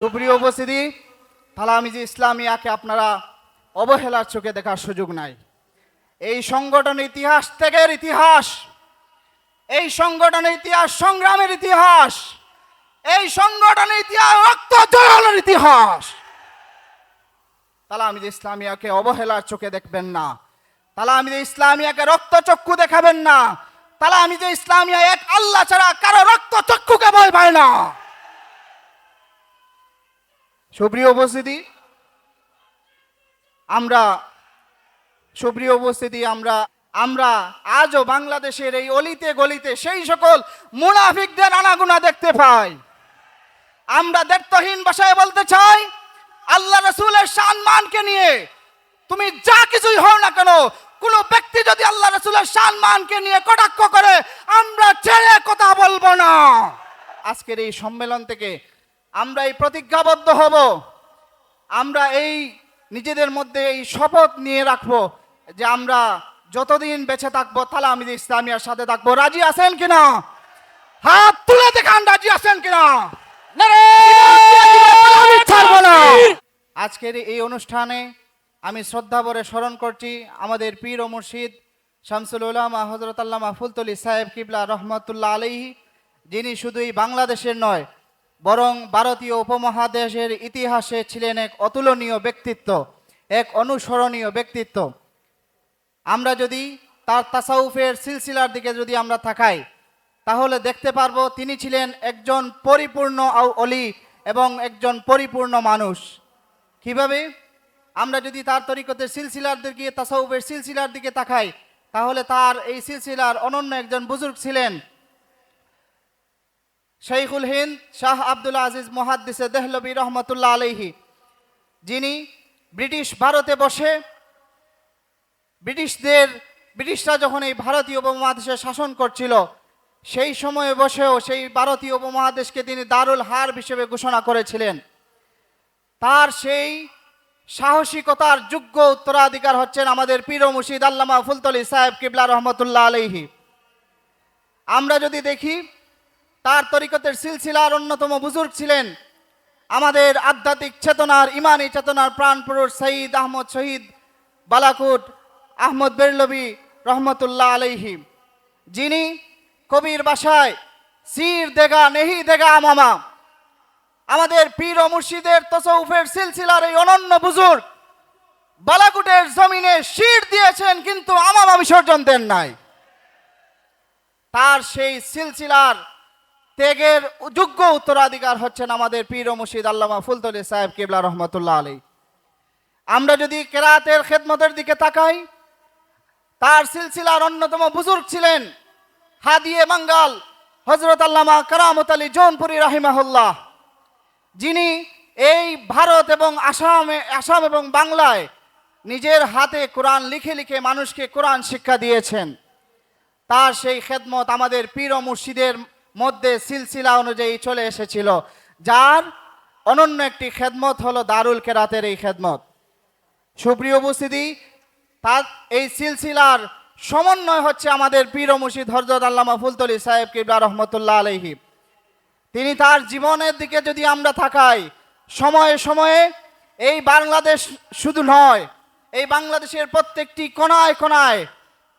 সুপ্রিয় উপস্থিতি, তালামিজি ইসলামিয়াকে আপনারা অবহেলার চোখে দেখার সুযোগ নাই। এই সংগঠনের ইতিহাস ত্যাগের ইতিহাস, এই সংগঠনের ইতিহাস সংগ্রামের ইতিহাস, এই সংগঠনের ইতিহাস রক্ত ঝরানোর ইতিহাস। তালামিজি ইসলামিয়াকে অবহেলার চোখে দেখবেন না, তালামিজি ইসলামিয়াকে রক্তচক্ষু দেখাবেন না। তালামিজি ইসলামিয়া এক আল্লাহ ছাড়া কারো রক্তচক্ষুকে ভয় পায় না। সুপ্রিয় উপস্থিতি, আমরা আজও বাংলাদেশের এই অলিতে গলিতে সেই সকল মুনাফিকদের আনাগোনা দেখতে পাই। আমরা দ্ব্যর্থহীন ভাষায় বলতে চাই, আল্লাহ রাসূলের সম্মানকে নিয়ে তুমি যা কিছুই হও না কেন, কোন ব্যক্তি যদি আল্লাহ রাসূলের সম্মানকে নিয়ে কটাক্ষ করে, আমরা ছেড়ে কথা বলবো না। আজকের এই সম্মেলন থেকে আমরা এই প্রতিজ্ঞাবদ্ধ হব, আমরা এই নিজেদের মধ্যে এই শপথ নিয়ে রাখবো যে আমরা যতদিন বেঁচে থাকবো তালামিজি ইসলামিয়ার সাথে থাকবো। রাজি আছেন কিনা? হাত তুলে দেখান, রাজি আছেন কিনা? আজকের এই অনুষ্ঠানে আমি শ্রদ্ধা ভরে স্মরণ করছি আমাদের পীর ও মুর্শিদ শামসুল উলামা হযরত আল্লামা ফুলতলি সাহেব কিবলা রহমতুল্লাহ আলাইহি, যিনি শুধুই বাংলাদেশের নয় বরং ভারতীয় উপমহাদেশের ইতিহাসে ছিলেন এক অতুলনীয় ব্যক্তিত্ব, এক অনুসরণীয় ব্যক্তিত্ব। আমরা যদি তার তাসাউফের সিলসিলার দিকে যদি আমরা তাকাই, তাহলে দেখতে পারবো তিনি ছিলেন একজন পরিপূর্ণ অলি এবং একজন পরিপূর্ণ মানুষ। কিভাবে? আমরা যদি তার তরিকতের সিলসিলার দিকে, তাসাউফের সিলসিলার দিকে তাকাই, তাহলে তার এই সিলসিলার অনন্য একজন বুজুর্গ ছিলেন শাইখুল হিন্দ শাহ আব্দুল আজিজ মুহাদ্দিসে দেহলভী রহমতুল্লাহ আলাইহি, যিনি ব্রিটিশ ভারতে বসে ব্রিটিশরা যখন এই ভারতীয় উপমহাদেশে শাসন করছিল, সেই সময়ে বসেও সেই ভারতীয় উপমহাদেশকে তিনি দারুল হারব হিসেবে ঘোষণা করেছিলেন। তার সেই সাহসিকতার যোগ্য উত্তরাধিকার হচ্ছেন আমাদের পীর ও মুর্শিদ আল্লামা ফুলতলি সাহেব কিবলা রহমতুল্লাহ আলাইহি। আমরা যদি দেখি, তার তরিকতের সিলসিলার অন্যতম বুজুর্গ ছিলেন আমাদের আধ্যাত্মিক চেতনার, ইমানি চেতনার প্রাণপুরুষ সঈদ আহমদ শহীদ বালাকুট আহমদ বেরলভী রহমতুল্লাহ আলাইহি, যিনি কবির ভাষায় সির দেগা নেহি দেগা আমামা, আমাদের পীর ও মুর্শিদের তাসাউফের সিলসিলার এই অনন্য বুজুর্গ বালাকুটের জমিনে শির দিয়েছেন, কিন্তু আমামা বিসর্জন দেন নাই। তার সেই সিলসিলার ত্যাগের যোগ্য উত্তরাধিকার হচ্ছেন আমাদের পীর ও মুর্শিদ আল্লামা ফুলতলি সাহেব কিবলা রহমতুল্লাহ আলাইহি। আমরা যদি কেরাতের খেদমতের দিকে তাকাই, তার সিলসিলার অন্যতম বুজুর্গ ছিলেন হাদিয়ে মাঙ্গাল হযরত আল্লামা কারামত আলী জৌনপুরি রাহিমাহুল্লাহ, যিনি এই ভারত এবং আসাম এবং বাংলায় নিজের হাতে কোরআন লিখে লিখে মানুষকে কোরআন শিক্ষা দিয়েছেন। তার সেই খেদমত আমাদের পীর ও মুর্শিদের মধ্যে সিলসিলা অনুযায়ী চলে এসেছিল, যার অনন্য একটি খেদমত হলো দারুল কেরাতের এই খেদমত। সুপ্রিয় উপস্থিতি, তার এই সিলসিলার সমন্বয় হচ্ছে আমাদের পীর ও মুর্শিদ হযরত আল্লামা ফুলতলি সাহেব কিবলা রহমতুল্লাহ আলাইহি। তিনি তার জীবনের দিকে যদি আমরা তাকাই, সময়ে সময়ে এই বাংলাদেশ শুধু নয়, এই বাংলাদেশের প্রত্যেকটি কোনায় কোনায়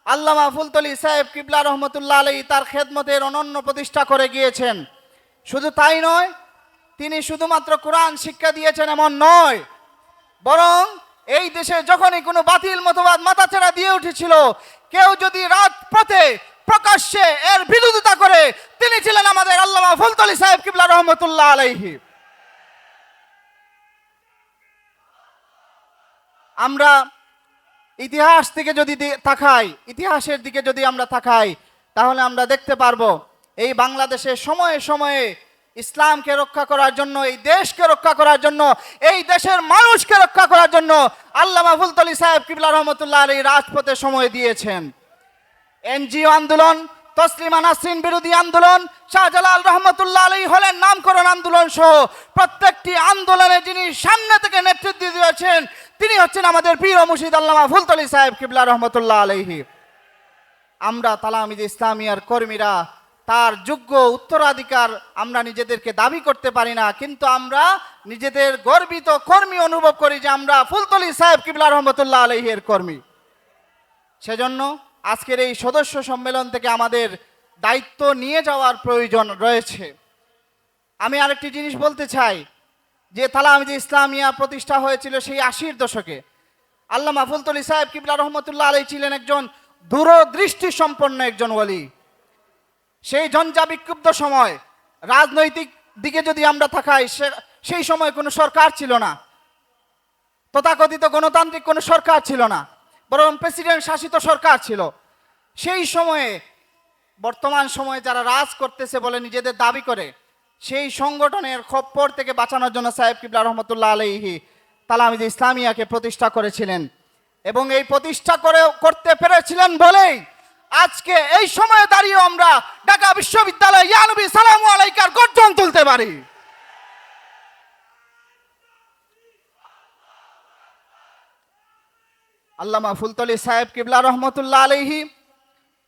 আল্লামা ফুলতলি সাহেব কিবলা রহমতুল্লাহ আলাইহি তার খেদমতের অনন্য প্রতিষ্ঠা করে গিয়েছেন। শুধু তাই নয়, তিনি শুধুমাত্র কোরআন শিক্ষা দিয়েছেন এমন নয়, বরং এই দেশে যখনই কোনো বাতিল মতবাদ মাথাচাড়া দিয়ে উঠেছিল, কেউ যদি রাজপথে প্রকাশ্যে এর বিরোধিতা করে, তিনি ছিলেন আমাদের আল্লামা ফুলতলি সাহেব কিবলা রহমতুল্লাহ আলাইহি। আমরা ইতিহাসের দিকে যদি আমরা তাকাই, তাহলে আমরা দেখতে পারবো এই বাংলাদেশে সময়ে সময়ে ইসলামকে রক্ষা করার জন্য, এই দেশকে রক্ষা করার জন্য, এই দেশের মানুষকে রক্ষা করার জন্য আল্লামা ফুলতলি সাহেব কিবলা রহমতুল্লাহ আলাইহি রাজপথে সময় দিয়েছেন। এনজিও আন্দোলন, তসলিমা নাসরিন বিরোধী আন্দোলন, শাহজালাল রহমতুল্লাহ আলাইহি হলেন নামকরণ আন্দোলন সহ প্রত্যেকটি আন্দোলনে যিনি সামনে থেকে নেতৃত্ব দিয়েছেন, তিনি হচ্ছেন আমাদের পীর ও মুর্শিদ আল্লামা ফুলতলি সাহেব কিবলা রহমতুল্লাহ আলাইহি। আমরা তালামিজি ইসলামিয়ার কর্মীরা তার যোগ্য উত্তরাধিকার আমরা নিজেদেরকে দাবি করতে পারি না, কিন্তু আমরা নিজেদের গর্বিত কর্মী অনুভব করি যে আমরা ফুলতলি সাহেব কিবলা রহমতুল্লাহ আলাইহির কর্মী। সেজন্য আজকের এই সদস্য সম্মেলন থেকে আমাদের দায়িত্ব নিয়ে যাওয়ার প্রয়োজন রয়েছে। আমি আরেকটি জিনিস বলতে চাই যে তালামিজে ইসলামিয়া প্রতিষ্ঠা হয়েছিল সেই 80-র দশকে। আল্লামা ফুলতলি সাহেব কিবলা রহমতুল্লাহ আলাইহি ছিলেন একজন দূরদৃষ্টি সম্পন্ন একজন ওলি। সেই ঝঞ্ঝা বিক্ষুব্ধ সময় রাজনৈতিক দিকে যদি আমরা তাকাই, সেই সময় কোনো সরকার ছিল না, তথাকথিত গণতান্ত্রিক কোনো সরকার ছিল না, বরং প্রেসিডেন্ট শাসিত সরকার ছিল। সেই সময়ে বর্তমান সময়ে যারা রাজ করতেছে বলে নিজেদের দাবি করে, সেই সংগঠনের খপ্পর থেকে বাঁচানোর জন্য সাহেব কিবলা রহমতুল্লাহ আলাইহি তালামিজে ইসলামিয়াকে প্রতিষ্ঠা করেছিলেন, এবং এই প্রতিষ্ঠা করতে পেরেছিলেন বলেই আজকে এই সময়ে দাঁড়িয়ে আমরা ঢাকা বিশ্ববিদ্যালয় ইয়া নবী সালামু আলাইকার গর্জন তুলতে পারি। আল্লামা ফুলতলি সাহেব কিবলা রহমতুল্লাহ আলাইহি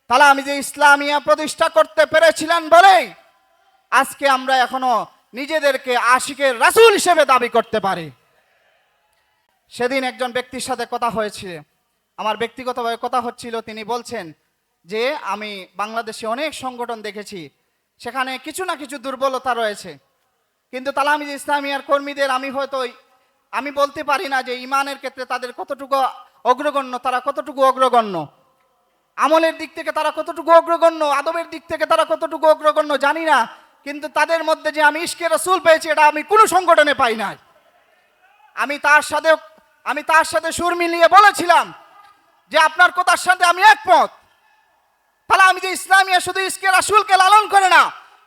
তালামিজে ইসলামিয়া প্রতিষ্ঠা করতে পেরেছিলেন বলেই আজকে আমরা এখনো নিজেদেরকে আশিকের রাসূল হিসেবে দাবি করতে পারি। সেদিন একজন ব্যক্তির সাথে কথা হয়েছে, আমার ব্যক্তিগতভাবে কথা হচ্ছিল। তিনি বলছেন যে আমি বাংলাদেশে অনেক সংগঠন দেখেছি, সেখানে কিছু না কিছু দুর্বলতা রয়েছে, কিন্তু তালামিজে ইসলামিয়ার কর্মীদের আমি বলতে পারি না যে ইমানের ক্ষেত্রে তাদের কতটুকু অগ্রগণ্য, তারা কতটুকু অগ্রগণ্য, আমলের দিক থেকে তারা কতটুকু অগ্রগণ্য, আদবের দিক থেকে তারা কতটুকু অগ্রগণ্য জানি না, কিন্তু তাদের মধ্যে যে আমি ইশকে রাসূল পেয়েছি এটা আমি কোনো সংগঠনে পাই নাই। আমি তার সাথে সুর মিলিয়ে বলেছিলাম যে আপনার কথার সাথে আমি একমত। তালামিজে ইসলামিয়া শুধু ইশকে রাসূলকে লালন করে না,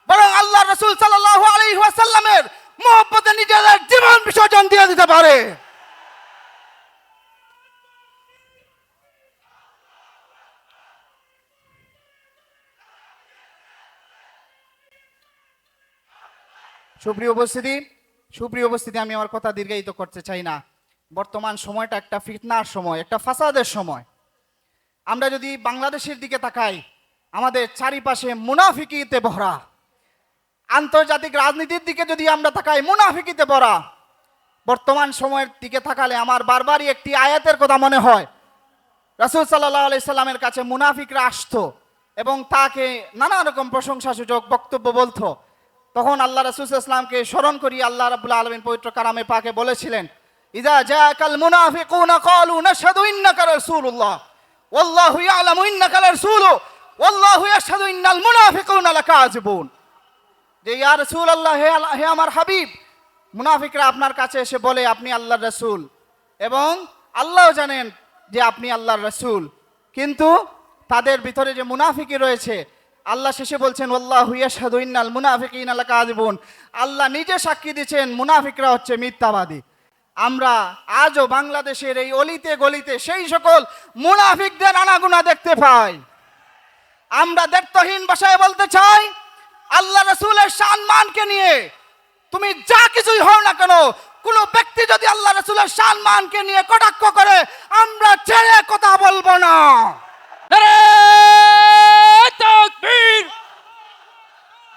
বরং আল্লাহর রাসূল সাল্লাল্লাহু আলাইহি ওয়াসাল্লামের মহব্বতে নিজেদের জীবন বিসর্জন দিয়ে দিতে পারে। সুপ্রিয় উপস্থিতি, আমি আমার কথা দীর্ঘায়িত করতে চাই না। বর্তমান সময়টা একটা ফিতনার সময়, একটা ফাসাদের সময়। আমরা যদি বাংলাদেশের দিকে তাকাই, আমাদের চারিপাশে মুনাফিকিতে ভরা। আন্তর্জাতিক রাজনীতির দিকে যদি আমরা তাকাই, মুনাফিকিতে ভরা। বর্তমান সময়ের দিকে তাকালে আমার বারবারই একটি আয়াতের কথা মনে হয়। রাসূল সাল্লাল্লাহু আলাইহি সাল্লামের কাছে মুনাফিকরা আসতো এবং তাকে নানা রকম প্রশংসাসূচক বক্তব্য বলতো। তখন আল্লাহ রাসূল সাল্লাল্লাহু আলাইহি ওয়াসাল্লামকে স্মরণ করি আল্লাহ রাব্বুল আলামিন পবিত্র কালামে পাকে বলেছিলেন, ইযা জাআকাল মুনাফিকুনা ক্বালু নাশহাদু ইন্নাকা রাসূলুল্লাহ ওয়াল্লাহু ইয়ালামু ইন্নাকা রাসূলু ওয়াল্লাহু ইয়াশহাদু ইন্নাল মুনাফিকুনা লাকাযিবুন। যে ইয়া রাসূলুল্লাহ, হে আমার হাবিব, মুনাফিকরা আপনার কাছে এসে বলে আপনি আল্লাহর রাসূল, এবং আল্লাহও জানেন যে আপনি আল্লাহর রাসূল, কিন্তু তাদের ভিতরে যে মুনাফিকি রয়েছে, আল্লাহ শেষে বলছেন ওয়াল্লাহু ইয়াশহাদু ইন্নাল মুনাফিকিনা লাকাযিবুন। আল্লাহ নিজে সাক্ষী দিচ্ছেন মুনাফিকরা হচ্ছে মিথ্যাবাদী। আমরা আজও বাংলাদেশের এই অলিতে গলিতে সেই সকল মুনাফিকদের আনাগোনা দেখতে পাই। আমরা দায়িত্বহীন ভাষায় বলতে চাই, আল্লাহ রাসূলের সম্মানকে নিয়ে তুমি যা কিছুই হও না কেন, কোন ব্যক্তি যদি আল্লাহ রাসূলের সম্মানকে নিয়ে কটাক্ষ করে, আমরা ছেড়ে কথা বলবো না। নারে তাকবীর,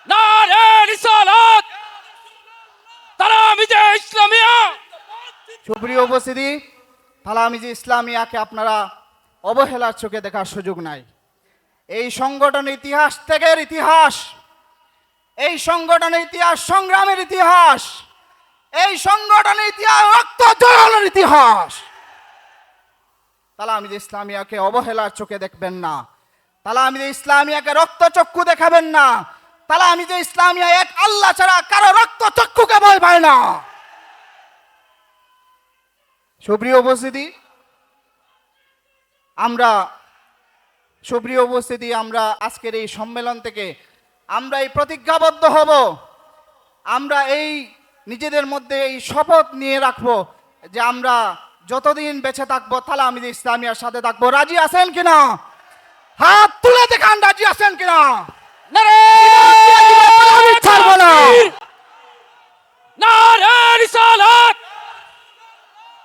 নারে রিসালাত, তালামিজে ইসলামিয়া। সুপ্রিয় উপস্থিতি, তালামিজে ইসলামিয়াকে আপনারা অবহেলার চোখে দেখার সুযোগ নাই। এই সংগঠনের ইতিহাস ত্যাগের ইতিহাস, এই সংগঠনের ইতিহাস সংগ্রামের ইতিহাস, এই সংগঠনের ইতিহাস রক্ত ঝরানোর ইতিহাস। তালামিজে ইসলামিয়াকে অবহেলার চোখে দেখবেন না, তালামিজে ইসলামিয়াকে রক্ত চক্ষু দেখাবেন না। তালামিজে ইসলামিয়া এক আল্লাহ ছাড়া কারো রক্ত চক্ষুকে ভয় পায় না। সুপ্রিয় উপস্থিতি, আমরা আজকের এই সম্মেলন থেকে আমরা এই প্রতিজ্ঞাবদ্ধ হব, আমরা এই নিজেদের মধ্যে এই শপথ নিয়ে রাখবো যে আমরা যতদিন বেঁচে থাকবো তালামিজে ইসলামিয়ার সাথে থাকবো। রাজি আছেন কিনা? হাত তুলে দেখান, রাজি আছেন কিনা? নারে তাকবীর, নারে রিসালাত,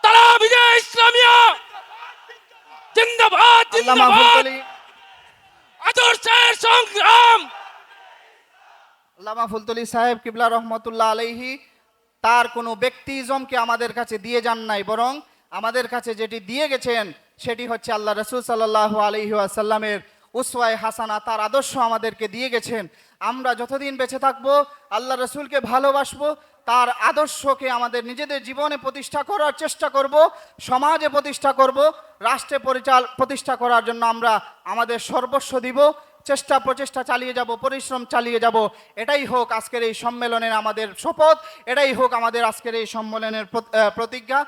তালামিজে ইসলামিয়া জিন্দাবাদ, জিন্দাবাদ। আদর্শের সংগ্রাম, আল্লামা ফুলতলি সাহেব কিবলা রহমতুল্লাহ আলাইহি তার কোনো ব্যক্তিজমকে আমাদের কাছে দিয়ে যান নাই, বরং আমাদের কাছে যেটি দিয়ে গেছেন সেটি হচ্ছে আল্লাহ রসুল সাল্লাল্লাহু আলাইহি ওয়াসাল্লামের উসওয়ায়ে হাসানা, তার আদর্শ আমাদেরকে দিয়ে গেছেন। আমরা যতদিন বেঁচে থাকবো আল্লাহ রসুলকে ভালোবাসবো, তার আদর্শকে আমাদের নিজেদের জীবনে প্রতিষ্ঠা করার চেষ্টা করব, সমাজে প্রতিষ্ঠা করব, রাষ্ট্রে প্রতিষ্ঠা করার জন্য আমরা আমাদের সর্বস্ব দিব, চেষ্টা প্রচেষ্টা চালিয়ে যাব, পরিশ্রম চালিয়ে যাব। এটাই হোক আজকের এই সম্মেলনের আমাদের শপথ, এটাই হোক আমাদের আজকের এই সম্মেলনের প্রতিজ্ঞা।